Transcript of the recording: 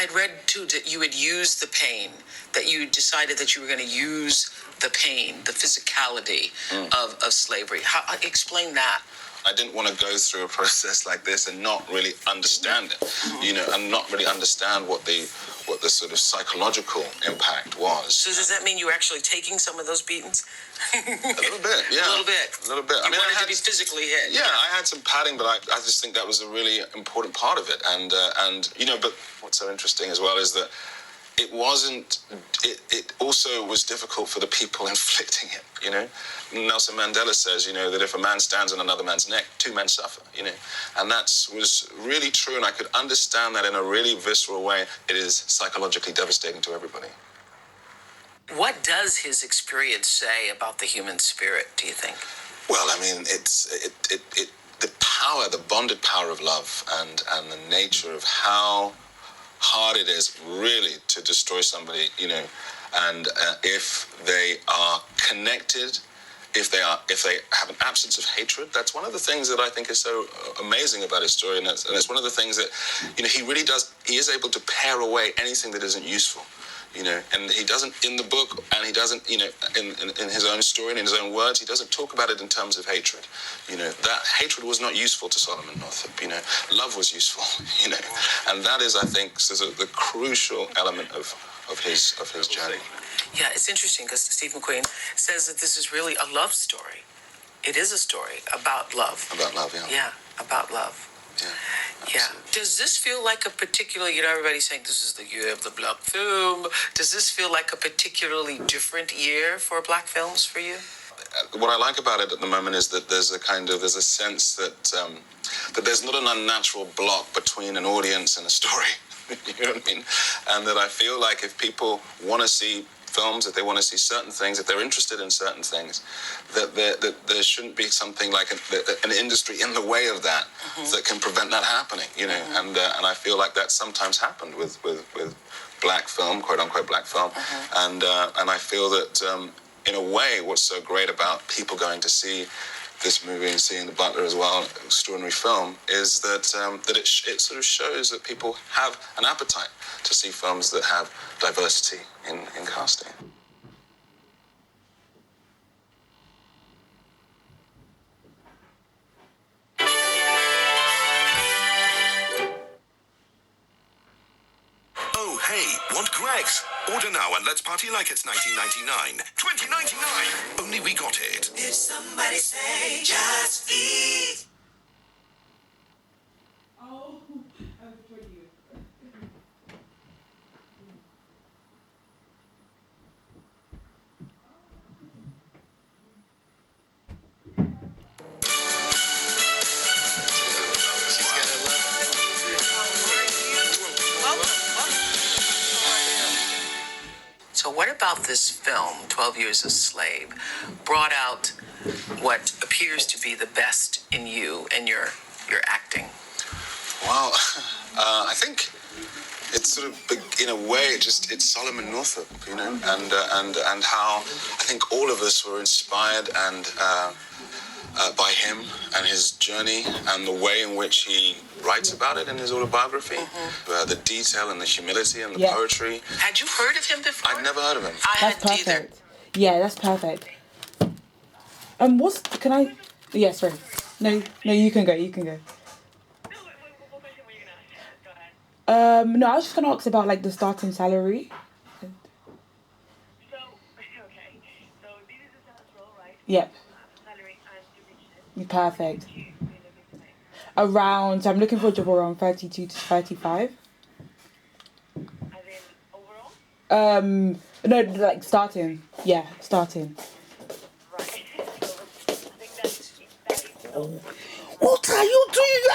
I'd read too that you had used the pain, that you decided that you were going to use the pain, the physicality of slavery. Explain that. I didn't want to go through a process like this and not really understand it, and not really understand what the sort of psychological impact was. So does that mean you were actually taking some of those beatings? A little bit, yeah. A little bit. A little bit. You wanted to be physically hit. Yeah, I had some padding, but I just think that was a really important part of it. And but what's so interesting as well is that it wasn't. It also was difficult for the people inflicting it. Nelson Mandela says, that if a man stands on another man's neck, two men suffer. And that was really true, and I could understand that in a really visceral way. It is psychologically devastating to everybody. What does his experience say about the human spirit, do you think? Well, I mean, it's the power, the bonded power of love, and the nature of how hard it is really to destroy somebody, and if they are connected, if they have an absence of hatred. That's one of the things that I think is so amazing about his story, and it's one of the things that he really does. He is able to pare away anything that isn't useful. And he doesn't in the book, and he doesn't, in his own story and in his own words, he doesn't talk about it in terms of hatred. That hatred was not useful to Solomon Northup. Love was useful. And that is, I think, the crucial element of his journey. Yeah, it's interesting because Steve McQueen says that this is really a love story. It is a story about love. About love, yeah. Yeah, about love. Yeah. Does this feel like a particular, everybody's saying this is the year of the black film. Does this feel like a particularly different year for black films for you? What I like about it at the moment is that there's a sense that there's not an unnatural block between an audience and a story. You know what I mean? And that I feel like if people want to see films, if they want to see certain things, if they're interested in certain things, that there shouldn't be something like an industry in the way of that that can prevent that happening, and I feel like that sometimes happened with black film, quote unquote black film, and I feel that in a way, what's so great about people going to see this movie and seeing The Butler as well, an extraordinary film, is that it sort of shows that people have an appetite to see films that have diversity in casting. Oh, hey, want Greggs? Order now and let's party like it's 1999. 2099! Only we got it. Did somebody say just eat? Oh, I was for you. She's gonna love it. Welcome. So what about this film, 12 Years a Slave, brought out what appears to be the best in you and your acting? Well, I think it's sort of, in a way, it's Solomon Northup, and how I think all of us were inspired and by him and his journey and the way in which he writes about it in his autobiography, the detail and the humility and the poetry. Had you heard of him before? I'd never heard of him. That's perfect. Yeah, that's perfect. Yeah, sorry. No, you can go. No, I was just gonna ask about like the starting salary. So this is a sales role, right? Yep. Salary and division. Perfect. I'm looking for a job around 32 to 35. As in overall? No, like starting. Yeah, starting. Right. So I think that is What are you doing? You